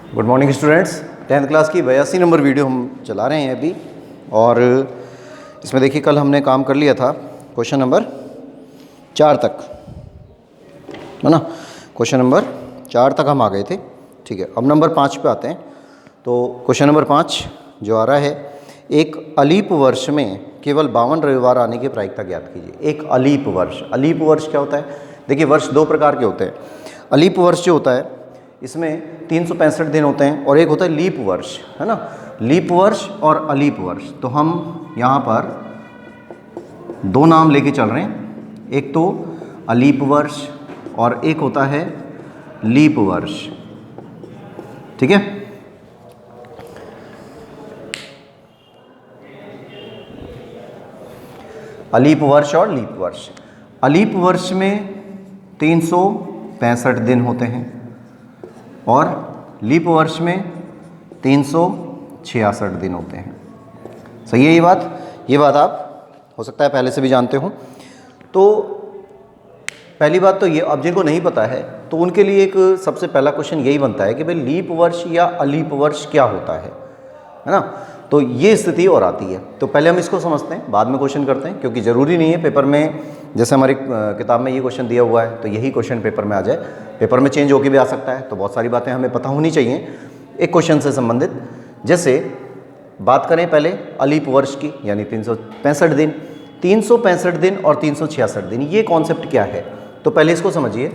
Good morning students. 10th class की 82 number video हम चला रहे हैं अभी, और इसमें देखिए कल हमने काम कर लिया था क्वेश्चन नंबर 4 तक, है ना। क्वेश्चन नंबर 4 तक हम आ गए थे। ठीक है, अब नंबर 5 पे आते हैं। तो क्वेश्चन नंबर 5 जो आ रहा है, एक अलीप वर्ष में केवल 52 रविवार आने की प्रायिकता ज्ञात कीजिए। एक अलीप वर्ष, अलीप वर्ष क्या होता है? देखिए, वर्ष दो प्रकार के होते हैं। अलीप वर्ष जो होता है इसमें 365 दिन होते हैं, और एक होता है लीप वर्ष, है ना। लीप वर्ष और अलीप वर्ष, तो हम यहाँ पर दो नाम लेके चल रहे हैं। एक तो अलीप वर्ष और एक होता है लीप वर्ष। ठीक है, अलीप वर्ष और लीप वर्ष। अलीप वर्ष में 365 दिन होते हैं और लीप वर्ष में 366 दिन होते हैं। सही है ये बात आप हो सकता है पहले से भी जानते हो। तो पहली बात तो ये, अब जिनको नहीं पता है तो उनके लिए एक सबसे पहला क्वेश्चन यही बनता है कि भाई लीप वर्ष या अलीप वर्ष क्या होता है ना। तो ये स्थिति और आती है। तो पहले हम इसको समझते हैं, बाद में क्वेश्चन करते हैं, क्योंकि ज़रूरी नहीं है पेपर में, जैसे हमारी किताब में ये क्वेश्चन दिया हुआ है तो यही क्वेश्चन पेपर में आ जाए। पेपर में चेंज होकर भी आ सकता है, तो बहुत सारी बातें हमें पता होनी चाहिए एक क्वेश्चन से संबंधित। जैसे बात करें पहले अलीप वर्ष की, यानी 365 दिन। 365 दिन और 366 दिन, ये कॉन्सेप्ट क्या है? तो पहले इसको समझिए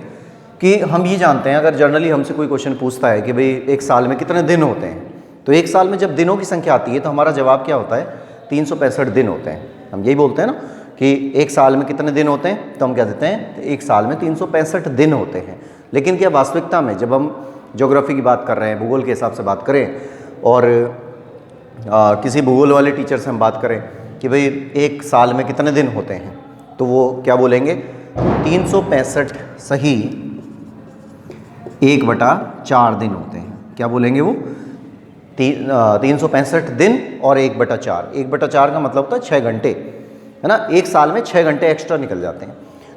कि हम ये जानते हैं, अगर जर्नली हमसे कोई क्वेश्चन पूछता है कि भाई एक साल में कितने दिन होते हैं, तो एक साल में जब दिनों की संख्या आती है तो हमारा जवाब क्या होता है? 365 दिन होते हैं। हम यही बोलते हैं ना कि एक साल में कितने दिन होते हैं, तो हम क्या देते हैं, एक साल में 365 दिन होते हैं। लेकिन क्या वास्तविकता में जब हम ज्योग्राफी की बात कर रहे हैं, भूगोल के हिसाब से बात करें, और किसी भूगोल वाले टीचर से हम बात करें कि भाई एक साल में कितने दिन होते हैं, तो वो क्या बोलेंगे? 365 सही 1/4 दिन होते हैं। क्या बोलेंगे वो? 365 दिन और 1/4। 1/4 का मतलब होता है 6 घंटे, है ना। एक साल में 6 घंटे एक्स्ट्रा निकल जाते हैं।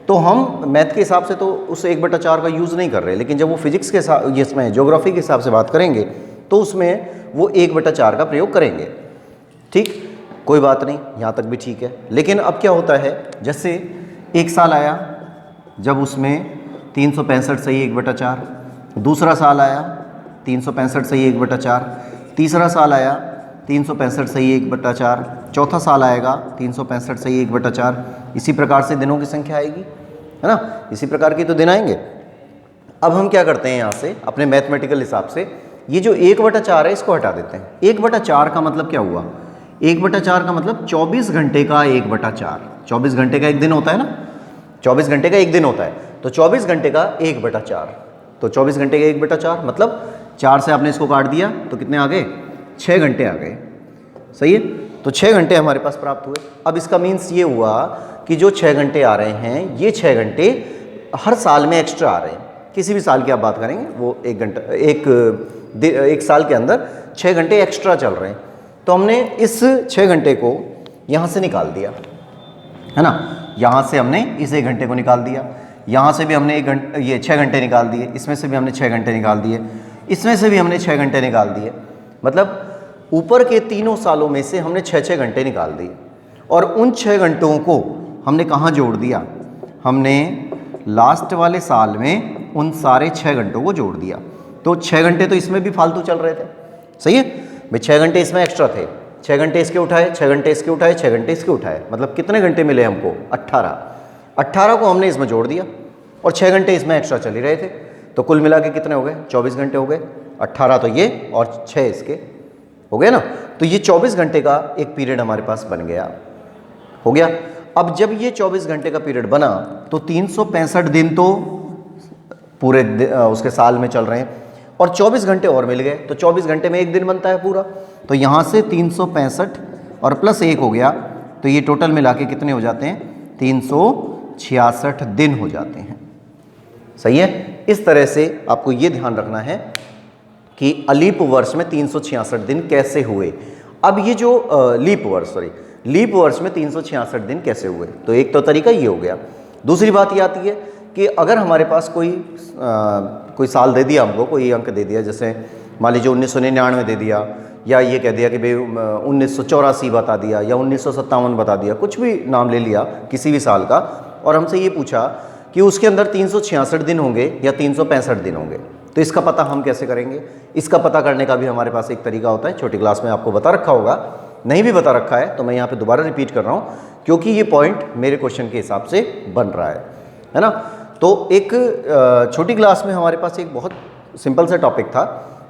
तो हम मैथ के हिसाब से तो उस 1/4 का यूज़ नहीं कर रहे, लेकिन जब वो फिजिक्स के हिसाब, इसमें ज्योग्राफी के हिसाब से बात करेंगे तो उसमें वो 1/4 का प्रयोग करेंगे। ठीक, कोई बात नहीं, यहाँ तक भी ठीक है। लेकिन अब क्या होता है, जैसे एक साल आया जब उसमें 365 सही 1/4, दूसरा साल आया 365 सही 1/4, तीसरा साल आया 365 सही 1/4, चौथा साल आएगा 365 सही 1/4। इसी प्रकार से दिनों की संख्या आएगी, है ना। इसी प्रकार की तो दिन आएंगे। अब हम क्या करते हैं, यहाँ से अपने मैथमेटिकल हिसाब से ये जो 1/4 है इसको हटा देते हैं। 1/4 का मतलब क्या हुआ? 1/4 का मतलब 24 घंटे का 1/4। 24 घंटे का एक दिन होता है ना, 24 घंटे का एक दिन होता है, तो 24 घंटे का 1/4। तो 24 घंटे का 1/4 मतलब 4 से आपने इसको काट दिया तो कितने आ गए? 6 घंटे आ गए। सही है, तो 6 घंटे हमारे पास प्राप्त हुए। अब इसका मीन्स ये हुआ कि जो 6 घंटे आ रहे हैं, ये 6 घंटे हर साल में एक्स्ट्रा आ रहे हैं। किसी भी साल की आप बात करेंगे, वो एक साल के अंदर 6 घंटे एक्स्ट्रा चल रहे हैं। तो हमने इस 6 घंटे को यहाँ से निकाल दिया, है ना। यहाँ से हमने इस 1 घंटे को निकाल दिया, यहाँ से भी हमने 1 घंटे, ये 6 घंटे निकाल दिए, इसमें से भी हमने 6 घंटे निकाल दिए, इसमें से भी हमने 6 घंटे निकाल दिए। मतलब ऊपर के तीनों सालों में से हमने 6-6 घंटे निकाल दिए, और उन 6 घंटों को हमने कहाँ जोड़ दिया? हमने लास्ट वाले साल में उन सारे 6 घंटों को जोड़ दिया। तो 6 घंटे तो इसमें भी फालतू चल रहे थे। सही है भाई, 6 घंटे इसमें एक्स्ट्रा थे, 6 घंटे इसके उठाए, 6 घंटे इसके उठाए, 6 घंटे इसके उठाए, मतलब कितने घंटे मिले हमको? 18। 18 को हमने इसमें जोड़ दिया और 6 घंटे इसमें एक्स्ट्रा चल ही रहे थे, तो कुल मिला के कितने हो गए? 24 घंटे हो गए। 18 तो ये और 6 इसके हो गए ना। तो ये 24 घंटे का एक पीरियड हमारे पास बन गया, हो गया। अब जब ये 24 घंटे का पीरियड बना तो 365 दिन तो पूरे उसके साल में चल रहे हैं, और 24 घंटे और मिल गए, तो 24 घंटे में एक दिन बनता है पूरा। तो यहाँ से 365 और प्लस 1 हो गया, तो ये टोटल मिला के कितने हो जाते हैं? 366 दिन हो जाते हैं। सही है, इस तरह से आपको ये ध्यान रखना है कि अलीप वर्ष में 366 दिन कैसे हुए। अब ये जो लीप वर्ष में 366 दिन कैसे हुए, तो एक तो तरीका ये हो गया। दूसरी बात ये आती है कि अगर हमारे पास कोई साल दे दिया हमको, कोई अंक दे दिया, जैसे मान लीजिए 1999 दे दिया, या ये कह दिया कि भाई 1984 बता दिया, या 1957 बता दिया, कुछ भी नाम ले लिया किसी भी साल का, और हमसे ये पूछा कि उसके अंदर 366 दिन होंगे या 365 दिन होंगे, तो इसका पता हम कैसे करेंगे? इसका पता करने का भी हमारे पास एक तरीका होता है, छोटी क्लास में आपको बता रखा होगा, नहीं भी बता रखा है तो मैं यहाँ पे दोबारा रिपीट कर रहा हूँ क्योंकि ये पॉइंट मेरे क्वेश्चन के हिसाब से बन रहा है ना। तो एक छोटी क्लास में हमारे पास एक बहुत सिंपल सा टॉपिक था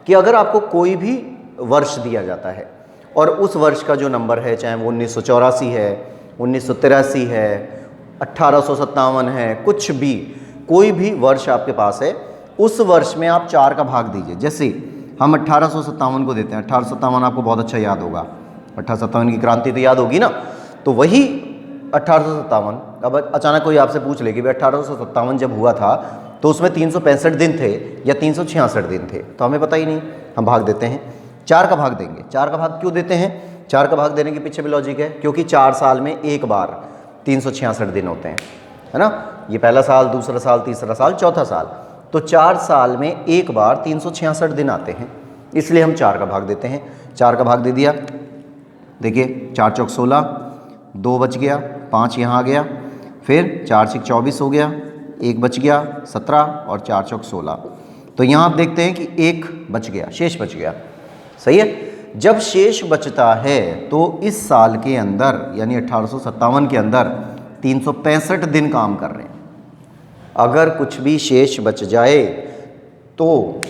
कि अगर आपको कोई भी वर्ष दिया जाता है और उस वर्ष का जो नंबर है, चाहे वो 1984 है, 1983 है, 1857 है, कुछ भी कोई भी वर्ष आपके पास है, उस वर्ष में आप 4 का भाग दीजिए। जैसे हम 1857 को देते हैं, 1857 आपको बहुत अच्छा याद होगा, 1857 की क्रांति तो याद होगी ना, तो वही 1857। अब अचानक कोई आपसे पूछ ले कि भाई 1857 जब हुआ था तो उसमें 365 दिन थे या 366 दिन थे, तो हमें पता ही नहीं, हम भाग देते हैं, 4 का भाग देंगे। 4 का भाग क्यों देते हैं? 4 का भाग देने के पीछे भी लॉजिक है, क्योंकि 4 साल में एक बार 366 दिन होते हैं, है ना। ये पहला साल, दूसरा साल, तीसरा साल, चौथा साल, तो 4 साल में एक बार 366 दिन आते हैं, इसलिए हम 4 का भाग देते हैं। 4 का भाग दे दिया, देखिए 4 चौक 16, 2 बच गया, 5 यहाँ आ गया, फिर 4 6 24 हो गया, 1 बच गया 17 और 4 चौक 16। तो यहाँ आप देखते हैं कि 1 बच गया, शेष बच गया, सही है। जब शेष बचता है तो इस साल के अंदर यानी 1857 के अंदर 365 दिन काम कर रहे हैं। अगर कुछ भी शेष बच जाए तो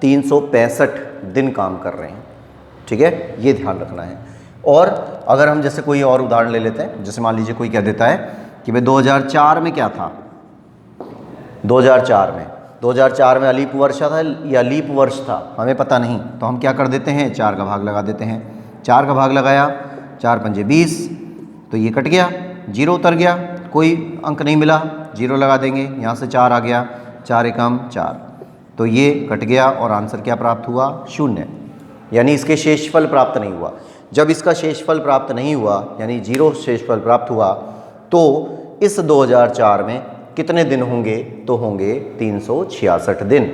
365 दिन काम कर रहे हैं, ठीक है, ये ध्यान रखना है। और अगर हम जैसे कोई और उदाहरण ले लेते हैं, जैसे मान लीजिए कोई कह देता है कि भाई 2004 में क्या था, 2004 में अलीप वर्ष था या लीप वर्ष था, हमें पता नहीं, तो हम क्या कर देते हैं, 4 का भाग लगा देते हैं। 4 का भाग लगाया, 4 पंजे 20, तो ये कट गया, 0 उतर गया, कोई अंक नहीं मिला, 0 लगा देंगे, यहाँ से 4 आ गया, 4 एकम 4, तो ये कट गया और आंसर क्या प्राप्त हुआ, 0, यानी इसके शेषफल प्राप्त नहीं हुआ। जब इसका शेषफल प्राप्त नहीं हुआ यानी 0 शेषफल प्राप्त हुआ, तो इस 2004 में कितने दिन होंगे, तो होंगे 366 दिन।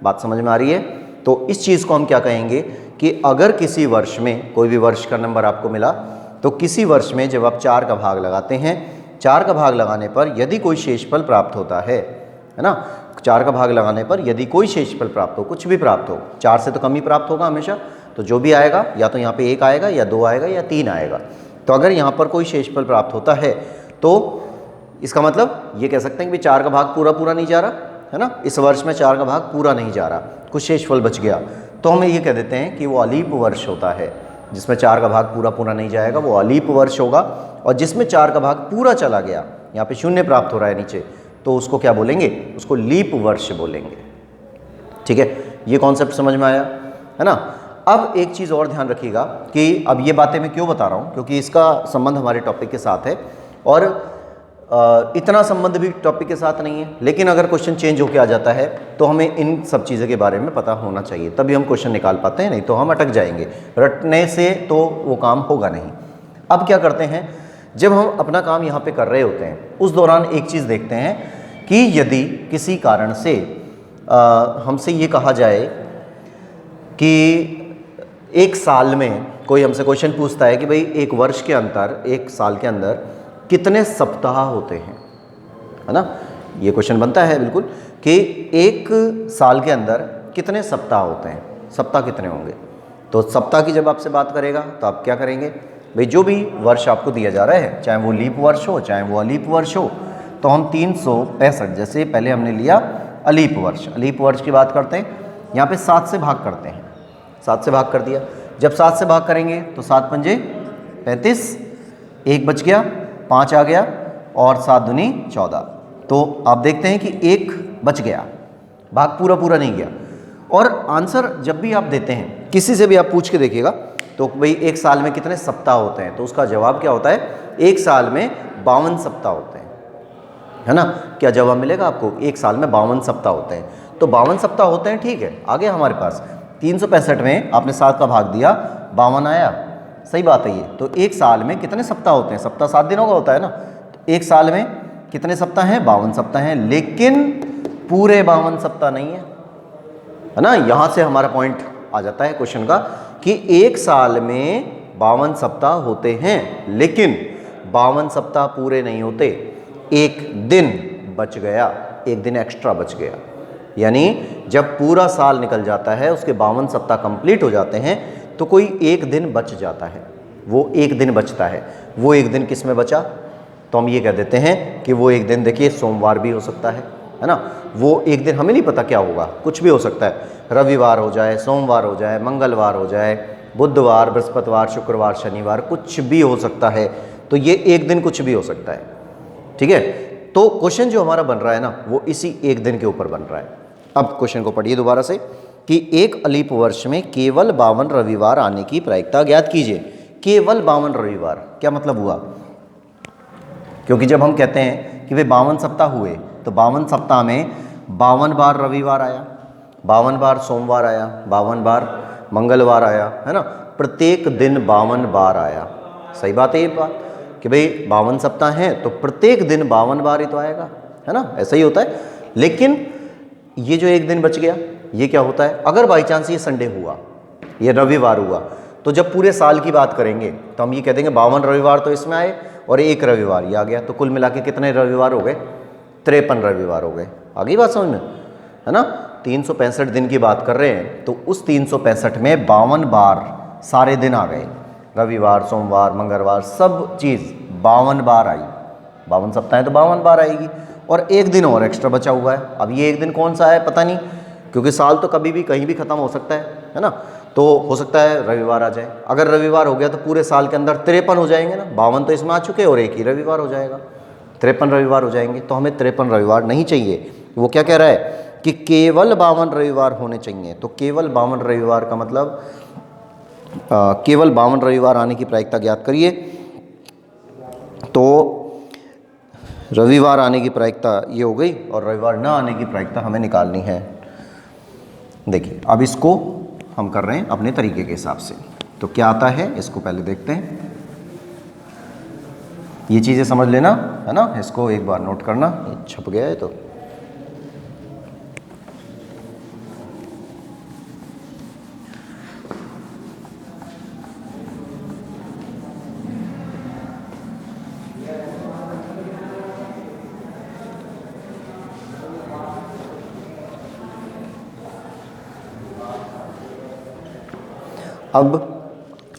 बात समझ में आ रही है? तो इस चीज़ को हम क्या कहेंगे कि अगर किसी वर्ष में कोई भी वर्ष का नंबर आपको मिला, तो किसी वर्ष में जब आप 4 का भाग लगाते हैं, 4 का भाग लगाने पर यदि कोई शेषफल प्राप्त होता है ना, 4 का भाग लगाने पर यदि कोई शेषफल प्राप्त हो, कुछ भी प्राप्त हो, 4 से तो कम ही प्राप्त होगा हमेशा, तो जो भी आएगा या तो यहाँ पे 1 आएगा या 2 आएगा या 3 आएगा। तो अगर यहाँ पर कोई शेषफल प्राप्त होता है तो इसका मतलब ये कह सकते हैं कि 4 का भाग पूरा नहीं जा रहा है ना, इस वर्ष में 4 का भाग पूरा नहीं जा रहा, कुछ शेषफल बच गया, तो हम ये कह देते हैं कि वो अलीप वर्ष होता है। जिसमें 4 का भाग पूरा नहीं जाएगा वो अलीप वर्ष होगा, और जिसमें 4 का भाग पूरा चला गया, यहाँ पे 0 प्राप्त हो रहा है नीचे, तो उसको क्या बोलेंगे, उसको लीप वर्ष बोलेंगे। ठीक है, ये कॉन्सेप्ट समझ में आया है ना। अब एक चीज़ और ध्यान रखिएगा कि अब ये बातें मैं क्यों बता रहा हूँ, क्योंकि इसका संबंध हमारे टॉपिक के साथ है, और इतना संबंध भी टॉपिक के साथ नहीं है, लेकिन अगर क्वेश्चन चेंज होकर आ जाता है तो हमें इन सब चीज़ों के बारे में पता होना चाहिए, तभी हम क्वेश्चन निकाल पाते हैं, नहीं तो हम अटक जाएंगे, रटने से तो वो काम होगा नहीं। अब क्या करते हैं, जब हम अपना काम यहाँ पे कर रहे होते हैं उस दौरान एक चीज़ देखते हैं कि यदि किसी कारण से हमसे ये कहा जाए कि एक साल में कोई हमसे क्वेश्चन पूछता है कि भाई एक वर्ष के अंदर, एक साल के अंदर कितने सप्ताह होते हैं, है ना, ये क्वेश्चन बनता है बिल्कुल कि एक साल के अंदर कितने सप्ताह होते हैं, सप्ताह कितने होंगे। तो सप्ताह की जब आपसे बात करेगा तो आप क्या करेंगे, भाई जो भी वर्ष आपको दिया जा रहा है, चाहे वो लीप वर्ष हो चाहे वो अलीप वर्ष हो, तो हम 365, जैसे पहले हमने लिया अलीप वर्ष की बात करते हैं, यहाँ पे 7 से भाग करते हैं, 7 से भाग कर दिया। जब 7 से भाग करेंगे तो 7 पंजे 35, 1 बच गया, 5 आ गया, और 7 दूनी 14। तो आप देखते हैं कि 1 बच गया, भाग पूरा नहीं गया। और आंसर जब भी आप देते हैं, किसी से भी आप पूछ के देखिएगा, तो भाई एक साल में कितने सप्ताह होते हैं, तो उसका जवाब क्या होता है, एक साल में 52 सप्ताह होते हैं, है ना। क्या जवाब मिलेगा आपको, एक साल में 52 सप्ताह होते हैं। तो 52 सप्ताह होते हैं, ठीक है, आगे हमारे पास 365 में आपने 7 का भाग दिया, 52 आया, सही बात है ये। तो एक साल में कितने सप्ताह होते हैं, सप्ताह 7 दिनों का होता है ना, तो एक साल में कितने सप्ताह हैं, 52 सप्ताह हैं, लेकिन पूरे 52 सप्ताह नहीं है है ना। यहाँ से हमारा पॉइंट आ जाता है क्वेश्चन का कि एक साल में 52 सप्ताह होते हैं, लेकिन 52 सप्ताह पूरे नहीं होते, एक दिन बच गया, एक दिन एक्स्ट्रा बच गया। यानी जब पूरा साल निकल जाता है, उसके 52 सप्ताह कंप्लीट हो जाते हैं, तो कोई एक दिन बच जाता है, वो एक दिन बचता है। वो एक दिन किस में बचा, तो हम ये कह देते हैं कि वो एक दिन देखिए सोमवार भी हो सकता है ना। वो एक दिन हमें नहीं पता क्या होगा, कुछ भी हो सकता है, रविवार हो जाए, सोमवार हो जाए, मंगलवार हो जाए, बुधवार, बृहस्पतिवार, शुक्रवार, शनिवार, कुछ भी हो सकता है। तो ये एक दिन कुछ भी हो सकता है, ठीक है। तो क्वेश्चन जो हमारा बन रहा है ना, वो इसी एक दिन के ऊपर बन रहा है। अब क्वेश्चन को पढ़िए दोबारा से कि एक अलीप वर्ष में केवल 52 रविवार आने की प्रायिकता ज्ञात कीजिए। केवल 52 रविवार क्या मतलब हुआ, क्योंकि जब हम कहते हैं कि वे 52 सप्ताह हुए, तो 52 सप्ताह में 52 बार रविवार आया, 52 बार सोमवार आया, 52 बार मंगलवार आया, है ना। प्रत्येक दिन 52 बार आया। सही बात है ये बात कि भाई 52 सप्ताह हैं तो प्रत्येक दिन 52 बार ही तो आएगा, है ना, ऐसा ही होता है। लेकिन ये जो एक दिन बच गया, ये क्या होता है, अगर बाई चांस ये संडे हुआ, ये रविवार हुआ, तो जब पूरे साल की बात करेंगे तो हम ये कह देंगे 52 रविवार तो इसमें आए और एक रविवार ये आ गया, तो कुल मिला के कितने रविवार हो गए, 53 रविवार हो गए। आ गई बात समझ में, है ना। 365 दिन की बात कर रहे हैं, तो उस 365 में 52 बार सारे दिन आ गए, रविवार, सोमवार, मंगलवार, सब चीज़ 52 बार आई। 52 सप्ताह तो 52 बार आएगी, और एक दिन और एक्स्ट्रा बचा हुआ है। अब ये एक दिन कौन सा है पता नहीं, क्योंकि साल तो कभी भी कहीं भी ख़त्म हो सकता है ना। तो हो सकता है रविवार आ जाए, अगर रविवार हो गया तो पूरे साल के अंदर 53 हो जाएंगे ना, 52 तो इसमें आ चुके और एक ही रविवार हो जाएगा, 53 रविवार हो जाएंगे। तो हमें 53 रविवार नहीं चाहिए। वो क्या कह रहा है कि केवल 52 रविवार होने चाहिए। तो केवल 52 रविवार का मतलब केवल 52 रविवार आने की प्रायिकता ज्ञात करिए। तो रविवार आने की प्रायिकता ये हो गई, और रविवार न आने की प्रायिकता हमें निकालनी है। देखिए अब इसको हम कर रहे हैं अपने तरीके के हिसाब से। तो क्या आता है इसको पहले देखते हैं, ये चीज़ें समझ लेना, है ना। इसको एक बार नोट करना, ये छप गया है तो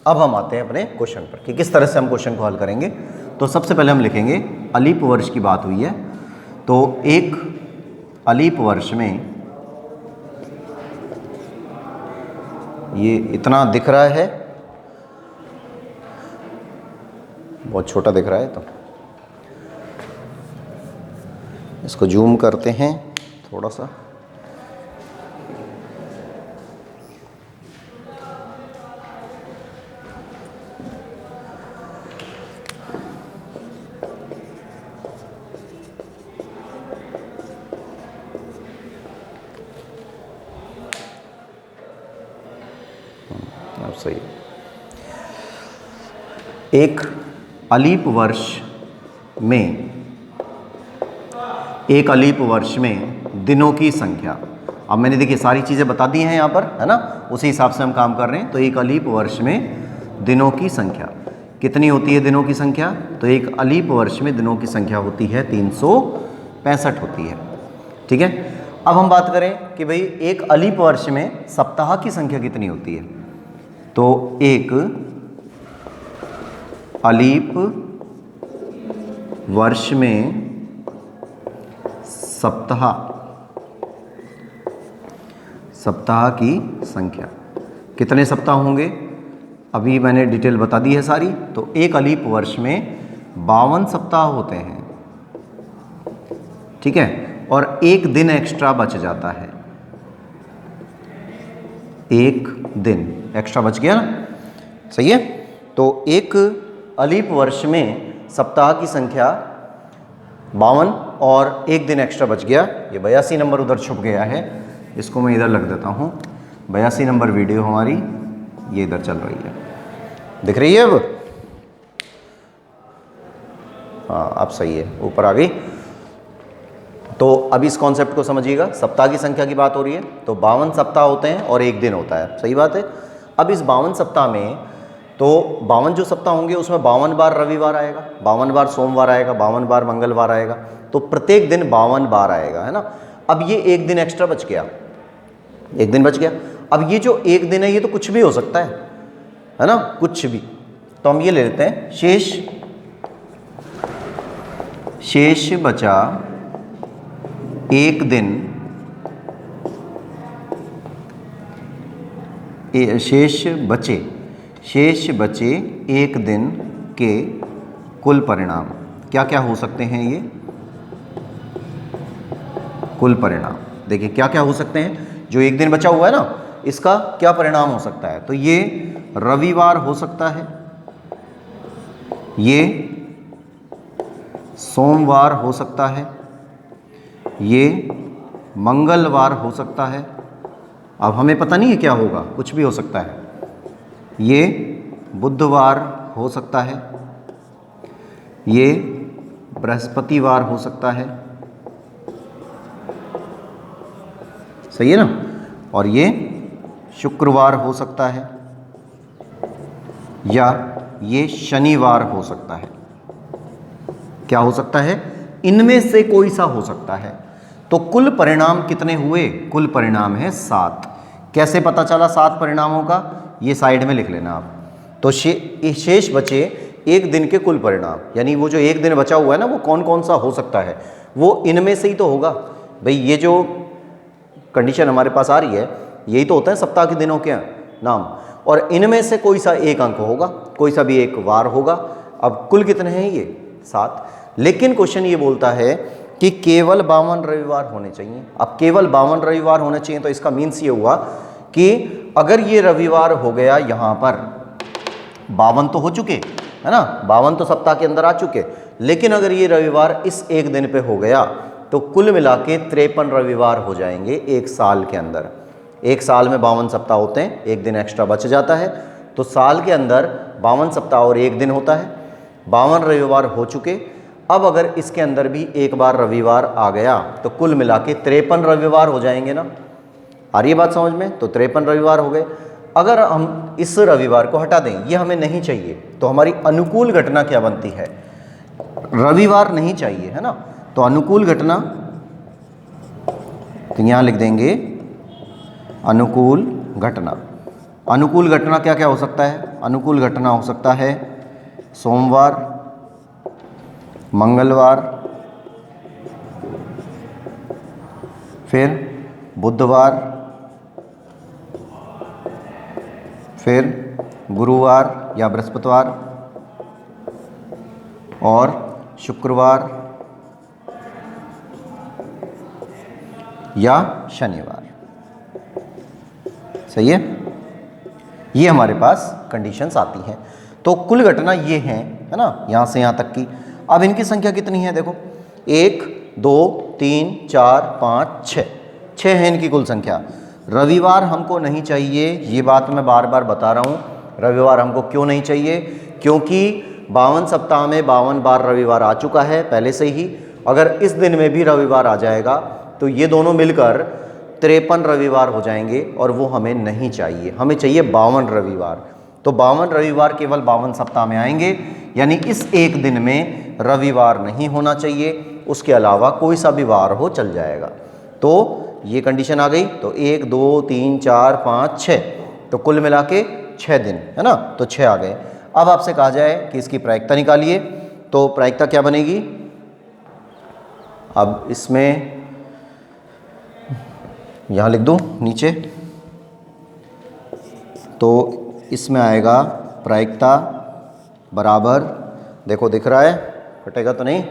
अब हम आते हैं अपने क्वेश्चन पर कि किस तरह से हम क्वेश्चन को हल करेंगे। तो सबसे पहले हम लिखेंगे अलीप वर्ष की बात हुई है, तो एक अलीप वर्ष में ये इतना दिख रहा है, बहुत छोटा दिख रहा है, तो इसको जूम करते हैं थोड़ा सा। सही। एक अलीप वर्ष में दिनों की संख्या, अब मैंने देखिए सारी चीज़ें बता दी हैं यहाँ पर, है ना, उसी हिसाब से हम काम कर रहे हैं। तो एक अलीप वर्ष में दिनों की संख्या कितनी होती है, दिनों की संख्या, तो एक अलीप वर्ष में दिनों की संख्या होती है 365 होती है, ठीक है। अब हम बात करें कि भाई एक अलीप वर्ष में सप्ताह की संख्या कितनी होती है, तो एक अलीप वर्ष में सप्ताह की संख्या कितने सप्ताह होंगे, अभी मैंने डिटेल बता दी है सारी। तो एक अलीप वर्ष में 52 सप्ताह होते हैं, ठीक है, और एक दिन एक्स्ट्रा बच जाता है, एक दिन एक्स्ट्रा बच गया ना, सही है। तो एक अलीप वर्ष में सप्ताह की संख्या 52 और एक दिन एक्स्ट्रा बच गया। ये 82 नंबर उधर छुप गया है, इसको मैं इधर लग देता हूँ। 82 नंबर वीडियो हमारी ये इधर चल रही है, दिख रही है अब, हाँ अब सही है, ऊपर आ गई। तो अब इस कॉन्सेप्ट को समझिएगा, सप्ताह की संख्या की बात हो रही है, तो 52 सप्ताह होते हैं और एक दिन होता है, सही बात है। अब इस 52 सप्ताह में तो 52 जो सप्ताह होंगे उसमें 52 बार रविवार आएगा, 52 बार सोमवार आएगा, 52 बार मंगलवार आएगा, तो प्रत्येक दिन 52 बार आएगा, है ना। अब ये एक दिन एक्स्ट्रा बच गया, एक दिन बच गया। अब ये जो एक दिन है ये तो कुछ भी हो सकता है ना, कुछ भी। तो हम ये ले लेते हैं शेष बचा एक दिन, शेष बचे एक दिन के कुल परिणाम क्या क्या हो सकते हैं। ये कुल परिणाम देखिए क्या क्या हो सकते हैं। जो एक दिन बचा हुआ है ना, इसका क्या परिणाम हो सकता है। तो ये रविवार हो सकता है, ये सोमवार हो सकता है, ये मंगलवार हो सकता है। अब हमें पता नहीं है क्या होगा, कुछ भी हो सकता है। ये बुधवार हो सकता है, ये बृहस्पतिवार हो सकता है, सही है ना। और ये शुक्रवार हो सकता है, या ये शनिवार हो सकता है। क्या हो सकता है, इनमें से कोई सा हो सकता है। तो कुल परिणाम कितने हुए, कुल परिणाम है 7। कैसे पता चला 7 परिणामों का, ये साइड में लिख लेना आप। तो शेष बचे एक दिन के कुल परिणाम, यानी वो जो एक दिन बचा हुआ है ना, वो कौन कौन सा हो सकता है, वो इनमें से ही तो होगा भाई। ये जो कंडीशन हमारे पास आ रही है, यही तो होता है सप्ताह के दिनों के नाम, और इनमें से कोई सा एक अंक होगा, कोई सा भी एक वार होगा। अब कुल कितने हैं, ये 7। लेकिन क्वेश्चन ये बोलता है कि केवल 52 रविवार होने चाहिए। अब केवल 52 रविवार होने चाहिए, तो इसका मीन्स ये हुआ कि अगर ये रविवार हो गया, यहाँ पर 52 तो हो चुके, है ना, 52 तो सप्ताह के अंदर आ चुके, लेकिन अगर ये रविवार इस एक दिन पे हो गया, तो कुल मिला के 53 रविवार हो जाएंगे एक साल के अंदर। एक साल में 52 सप्ताह होते हैं, एक दिन एक्स्ट्रा बच जाता है, तो साल के अंदर 52 सप्ताह और एक दिन होता है। 52 रविवार हो चुके। अब अगर इसके अंदर भी एक बार रविवार आ गया, तो कुल मिला के 53 रविवार हो जाएंगे ना। आ रही है बात समझ में। तो 53 रविवार हो गए। अगर हम इस रविवार को हटा दें, ये हमें नहीं चाहिए, तो हमारी अनुकूल घटना क्या बनती है, रविवार नहीं चाहिए, है ना। तो अनुकूल घटना, तो यहां लिख देंगे अनुकूल घटना। अनुकूल घटना क्या क्या हो सकता है, अनुकूल घटना हो सकता है सोमवार, मंगलवार, फिर बुधवार, फिर गुरुवार या बृहस्पतिवार, और शुक्रवार या शनिवार। सही है, ये हमारे पास कंडीशंस आती हैं। तो कुल घटना ये हैं, है ना, यहाँ से यहाँ तक की। अब इनकी संख्या कितनी है, देखो 1 2 3 4 5 6, 6 है इनकी कुल संख्या। रविवार हमको नहीं चाहिए, ये बात मैं बार बार बता रहा हूँ। रविवार हमको क्यों नहीं चाहिए, क्योंकि 52 सप्ताह में 52 बार रविवार आ चुका है पहले से ही। अगर इस दिन में भी रविवार आ जाएगा, तो ये दोनों मिलकर 53 रविवार हो जाएंगे, और वो हमें नहीं चाहिए। हमें चाहिए 52 रविवार। तो 52 रविवार केवल 52 सप्ताह में आएंगे, यानी इस एक दिन में रविवार नहीं होना चाहिए, उसके अलावा कोई सा भी वार हो चल जाएगा। तो ये कंडीशन आ गई। तो 1 2 3 4 5 6, तो कुल मिला के 6 दिन, है ना, तो 6 आ गए। अब आपसे कहा जाए कि इसकी प्रायिकता निकालिए, तो प्रायिकता क्या बनेगी। अब इसमें यहाँ लिख दूँ नीचे, तो इसमें आएगा प्रायिकता बराबर, देखो दिख रहा है, कटेगा तो नहीं,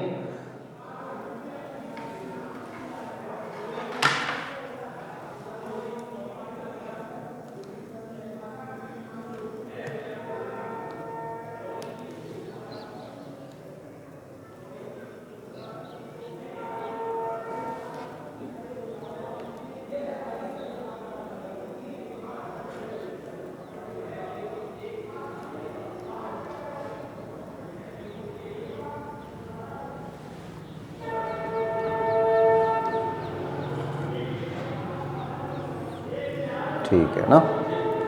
ठीक है ना,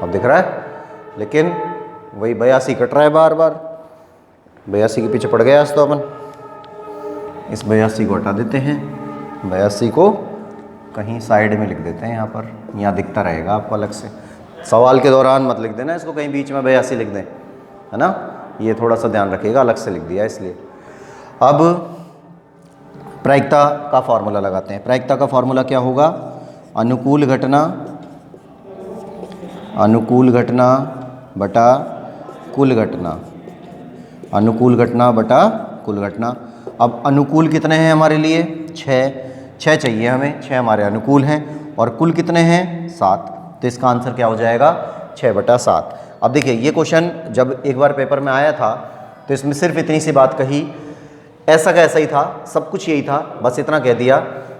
अब दिख रहा है। लेकिन वही 82 कट रहा है बार बार, 82 के पीछे पड़ गया आज तो अपन। इस 82 को हटा देते हैं, 82 को कहीं साइड में लिख देते हैं, यहाँ पर, यहाँ दिखता रहेगा आपको अलग से। सवाल के दौरान मत लिख देना इसको, कहीं बीच में 82 लिख दें, है ना, ये थोड़ा सा ध्यान रखिएगा, अलग से लिख दिया इसलिए। अब प्रायिकता का फॉर्मूला लगाते हैं। प्रायिकता का फॉर्मूला क्या होगा? अनुकूल घटना बटा कुल घटना, अनुकूल घटना बटा कुल घटना। अब अनुकूल कितने हैं हमारे लिए? 6 चाहिए हमें, 6 हमारे अनुकूल हैं, और कुल कितने हैं? 7। तो इसका आंसर क्या हो जाएगा? 6/7। अब देखिए, ये क्वेश्चन जब एक बार पेपर में आया था तो इसमें सिर्फ इतनी सी बात कही, ऐसा का ऐसा ही था, सब कुछ यही था, बस इतना कह दिया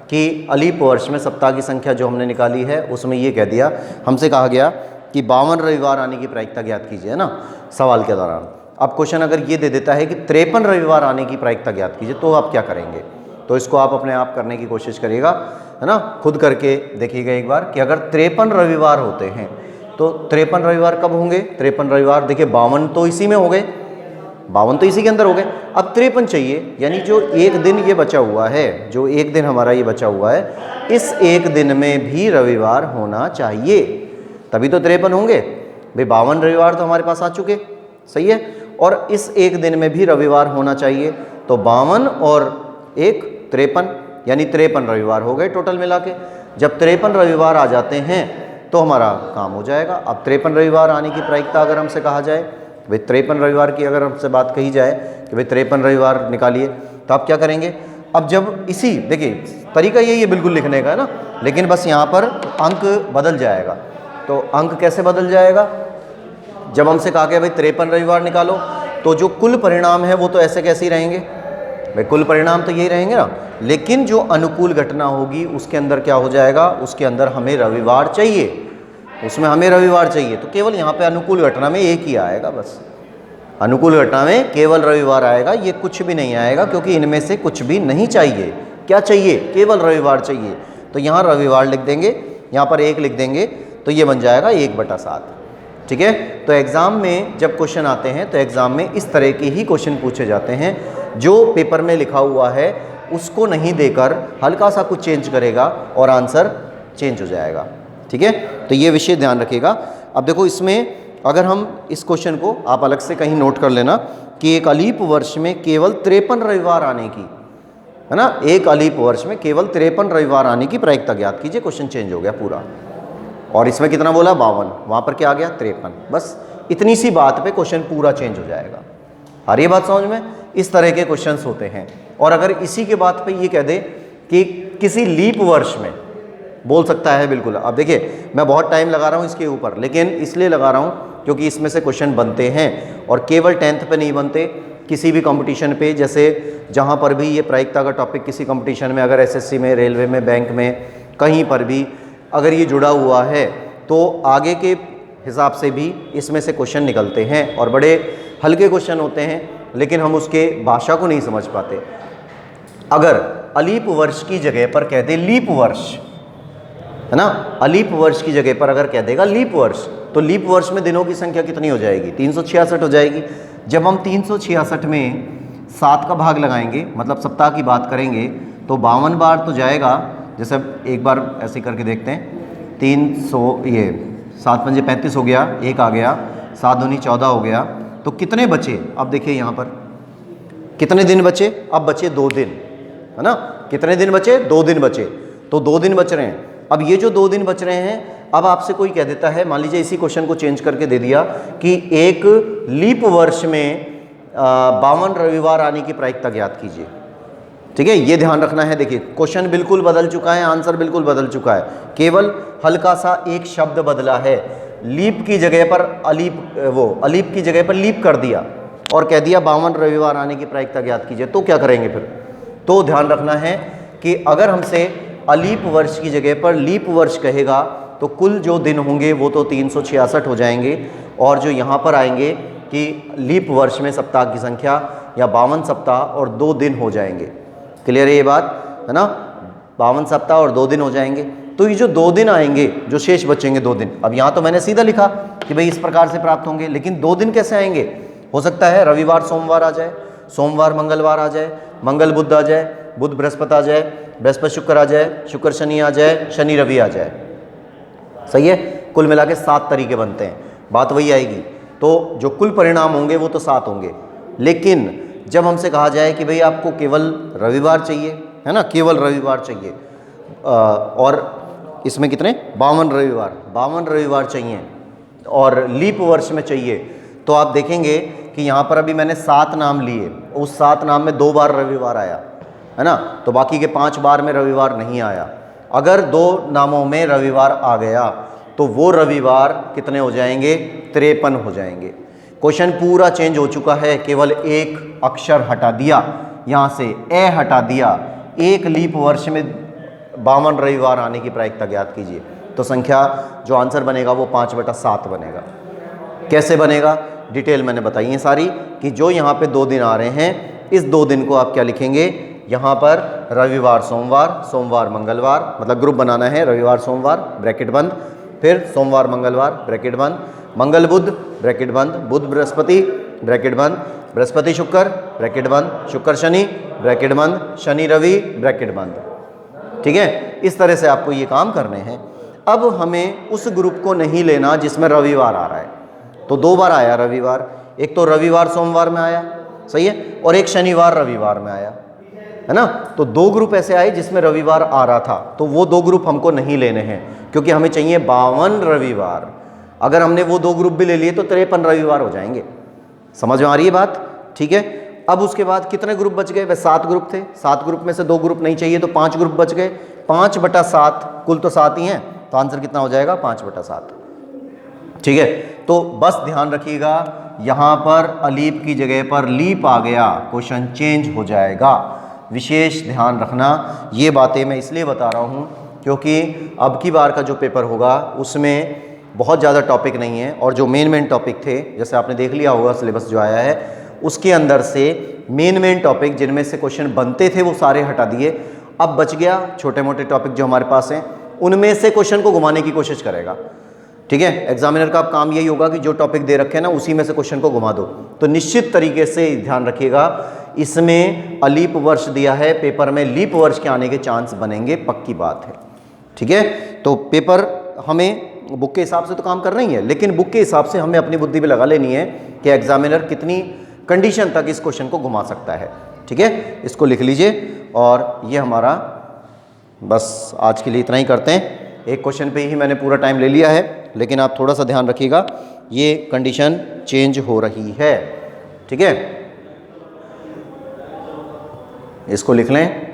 कि अलीप वर्ष में सप्ताह की संख्या जो हमने निकाली है उसमें ये कह दिया, हमसे कहा गया कि 52 रविवार आने की प्रायिकता ज्ञात कीजिए, है ना, सवाल के दौरान। अब क्वेश्चन अगर ये दे देता है कि 53 रविवार आने की प्रायिकता ज्ञात कीजिए, तो आप क्या करेंगे? तो इसको आप अपने आप करने की कोशिश करिएगा, है ना, खुद करके देखिएगा एक बार कि अगर 53 रविवार होते हैं तो 53 रविवार कब होंगे? 53 रविवार, देखिए 52 तो इसी में हो गए, 52 तो इसी के अंदर हो गए। अब 53 चाहिए, यानी जो एक दिन ये बचा हुआ है, जो एक दिन हमारा ये बचा हुआ है, इस एक दिन में भी रविवार होना चाहिए, तभी तो 53 होंगे भाई। 52 रविवार तो हमारे पास आ चुके, सही है, और इस एक दिन में भी रविवार होना चाहिए, तो 52 और 1 53, यानी 53 रविवार हो गए टोटल मिला के। जब 53 रविवार आ जाते हैं तो हमारा काम हो जाएगा। अब 53 रविवार आने की प्रायिकता अगर हमसे कहा जाए, भाई 53 रविवार की अगर हमसे बात कही जाए कि भाई 53 रविवार निकालिए, तो आप क्या करेंगे? अब जब इसी, देखिए तरीका यही है बिल्कुल लिखने का, है ना, लेकिन बस यहाँ पर अंक बदल जाएगा। तो अंक कैसे बदल जाएगा? जब हमसे कहा गया भाई 53 रविवार निकालो, तो जो कुल परिणाम है वो तो ऐसे कैसे ही रहेंगे भाई, कुल परिणाम तो यही रहेंगे ना, लेकिन जो अनुकूल घटना होगी उसके अंदर क्या हो जाएगा? उसके अंदर हमें रविवार चाहिए, उसमें हमें रविवार चाहिए, तो केवल यहाँ पे अनुकूल घटना में एक ही आएगा, बस अनुकूल घटना में केवल रविवार आएगा, ये कुछ भी नहीं आएगा, क्योंकि इनमें से कुछ भी नहीं चाहिए। क्या चाहिए? केवल रविवार चाहिए, तो यहाँ रविवार लिख देंगे, यहाँ पर 1 लिख देंगे, तो ये बन जाएगा 1/7। ठीक है, तो एग्ज़ाम में जब क्वेश्चन आते हैं तो एग्ज़ाम में इस तरह के ही क्वेश्चन पूछे जाते हैं, जो पेपर में लिखा हुआ है उसको नहीं देकर हल्का सा कुछ चेंज करेगा और आंसर चेंज हो जाएगा। ठीक है, तो ये विषय ध्यान रखिएगा। अब देखो, इसमें अगर हम इस क्वेश्चन को आप अलग से कहीं नोट कर लेना कि एक अलीप वर्ष में केवल 53 रविवार आने की, है ना, एक अलीप वर्ष में केवल 53 रविवार आने की प्रायिकता ज्ञात कीजिए, क्वेश्चन चेंज हो गया पूरा। और इसमें कितना बोला? 52, वहाँ पर क्या आ गया? 53। बस इतनी सी बात पे क्वेश्चन पूरा चेंज हो जाएगा। आ रही है बात समझ में? इस तरह के क्वेश्चंस होते हैं। और अगर इसी के बात पे ये कह दे कि किसी लीप वर्ष में, बोल सकता है बिल्कुल। अब देखिए, मैं बहुत टाइम लगा रहा हूँ इसके ऊपर, लेकिन इसलिए लगा रहा हूँ क्योंकि इसमें से क्वेश्चन बनते हैं, और केवल 10th पे नहीं बनते, किसी भी कंपटीशन पे, जैसे जहाँ पर भी ये प्रायिकता का टॉपिक किसी कंपटीशन में, अगर एसएससी में, रेलवे में, बैंक में, कहीं पर भी अगर ये जुड़ा हुआ है, तो आगे के हिसाब से भी इसमें से क्वेश्चन निकलते हैं, और बड़े हल्के क्वेश्चन होते हैं, लेकिन हम उसके भाषा को नहीं समझ पाते। अगर अलीप वर्ष की जगह पर कह दे लीप वर्ष, है ना, अलीप वर्ष की जगह पर अगर कह देगा लीप वर्ष, तो लीप वर्ष में दिनों की संख्या कितनी हो जाएगी? 366 हो जाएगी। जब हम 366 में 7 का भाग लगाएंगे, मतलब सप्ताह की बात करेंगे, तो 52 बार तो जाएगा। जैसे एक बार ऐसे करके देखते हैं, 300, ये 7 पंजे 35 हो गया, 1 आ गया, 7 दूनी 14 हो गया, तो कितने बचे? अब देखिए यहाँ पर कितने दिन बचे? अब बचे 2 दिन, है ना, कितने दिन बचे? 2 दिन बचे, तो 2 दिन बच रहे हैं। अब ये जो 2 दिन बच रहे हैं, अब आपसे कोई कह देता है, मान लीजिए इसी क्वेश्चन को चेंज करके दे दिया कि एक लीप वर्ष में 52 रविवार आने की प्रायिकता ज्ञात कीजिए। ठीक है, ये ध्यान रखना है। देखिए, क्वेश्चन बिल्कुल बदल चुका है, आंसर बिल्कुल बदल चुका है, केवल हल्का सा एक शब्द बदला है। लीप की जगह पर अलीप, वो अलीप की जगह पर लीप कर दिया और कह दिया 52 रविवार आने की प्रायिकता ज्ञात कीजिए, तो क्या करेंगे फिर? तो ध्यान रखना है कि अगर हमसे अलीप वर्ष की जगह पर लीप वर्ष कहेगा, तो कुल जो दिन होंगे वो तो 366 हो जाएंगे, और जो यहाँ पर आएंगे कि लीप वर्ष में सप्ताह की संख्या या 52 सप्ताह और 2 दिन हो जाएंगे। क्लियर है ये बात, है ना? 52 सप्ताह और 2 दिन हो जाएंगे। तो ये जो 2 दिन आएंगे, जो शेष बचेंगे 2 दिन, अब यहाँ तो मैंने सीधा लिखा कि भाई इस प्रकार से प्राप्त होंगे, लेकिन 2 दिन कैसे आएंगे? हो सकता है रविवार सोमवार आ जाए, सोमवार मंगलवार आ जाए, मंगल बुध आ जाए, बुध बृहस्पति आ जाए, बृहस्पति शुक्र आ जाए, शुक्र शनि आ जाए, शनि रवि आ जाए। सही है, कुल मिला के 7 तरीके बनते हैं, बात वही आएगी। तो जो कुल परिणाम होंगे वो तो 7 होंगे, लेकिन जब हमसे कहा जाए कि भाई आपको केवल रविवार चाहिए, है ना, केवल रविवार चाहिए, और इसमें कितने 52 रविवार चाहिए और लीप वर्ष में चाहिए, तो आप देखेंगे कि यहाँ पर अभी मैंने 7 नाम लिए, उस 7 नाम में 2 बार रविवार आया, है ना, तो बाकी के 5 बार में रविवार नहीं आया। अगर 2 नामों में रविवार आ गया तो वो रविवार कितने हो जाएंगे? 53 हो जाएंगे। क्वेश्चन पूरा चेंज हो चुका है, केवल एक अक्षर हटा दिया, यहाँ से ए हटा दिया, एक लीप वर्ष में 52 रविवार आने की प्रायिकता ज्ञात कीजिए। तो संख्या जो आंसर बनेगा वो 5/7 बनेगा। कैसे बनेगा? डिटेल मैंने बताई है सारी, कि जो यहाँ पे 2 दिन आ रहे हैं, इस 2 दिन को आप क्या लिखेंगे? यहाँ पर रविवार सोमवार, सोमवार मंगलवार, मतलब ग्रुप बनाना है, रविवार सोमवार ब्रैकेट बंद, फिर सोमवार मंगलवार ब्रैकेट बंद, मंगल बुध ब्रैकेट बंद, बुध बृहस्पति ब्रैकेट बंद, बृहस्पति शुक्र ब्रैकेट बंद, शुक्र शनि ब्रैकेट बंद, शनि रवि ब्रैकेट बंद। ठीक है, इस तरह से आपको ये काम करने हैं। अब हमें उस ग्रुप को नहीं लेना जिसमें रविवार आ रहा है, तो 2 बार आया रविवार, एक तो रविवार सोमवार में आया, सही है, और एक शनिवार रविवार में आया, है ना। तो 2 ग्रुप ऐसे आए जिसमें रविवार आ रहा था, तो वो 2 ग्रुप हमको नहीं लेने हैं, क्योंकि हमें चाहिए 52 रविवार। अगर हमने वो 2 ग्रुप भी ले लिए तो 53 रविवार हो जाएंगे। समझ में आ रही है बात? ठीक है। अब उसके बाद कितने ग्रुप बच गए? वह 7 ग्रुप थे, 7 ग्रुप में से 2 ग्रुप नहीं चाहिए तो 5 ग्रुप बच गए। 5/7, कुल तो 7 ही हैं, तो आंसर कितना हो जाएगा? 5/7। ठीक है, तो बस ध्यान रखिएगा, यहाँ पर अलीप की जगह पर लीप आ गया, क्वेश्चन चेंज हो जाएगा। विशेष ध्यान रखना, ये बातें मैं इसलिए बता रहा हूँ क्योंकि अब की बार का जो पेपर होगा उसमें बहुत ज़्यादा टॉपिक नहीं है, और जो मेन टॉपिक थे, जैसे आपने देख लिया होगा सिलेबस जो आया है, उसके अंदर से मेन टॉपिक जिनमें से क्वेश्चन बनते थे वो सारे हटा दिए। अब बच गया छोटे मोटे टॉपिक जो हमारे पास हैं, उनमें से क्वेश्चन को घुमाने की कोशिश करेगा। ठीक है, एग्जामिनर का अब काम यही होगा कि जो टॉपिक दे रखे हैं ना, उसी में से क्वेश्चन को घुमा दो। तो निश्चित तरीके से ध्यान रखिएगा, इसमें अलीप वर्ष दिया है, पेपर में लीप वर्ष के आने के चांस बनेंगे, पक्की बात है। ठीक है, तो पेपर हमें बुक के हिसाब से तो काम करना ही है, लेकिन बुक के हिसाब से हमें अपनी बुद्धि भी लगा लेनी है कि एग्जामिनर कितनी कंडीशन तक इस क्वेश्चन को घुमा सकता है। ठीक है, इसको लिख लीजिए, और ये हमारा बस आज के लिए इतना ही करते हैं। एक क्वेश्चन पे ही मैंने पूरा टाइम ले लिया है, लेकिन आप थोड़ा सा ध्यान रखिएगा, ये कंडीशन चेंज हो रही है। ठीक है, इसको लिख लें।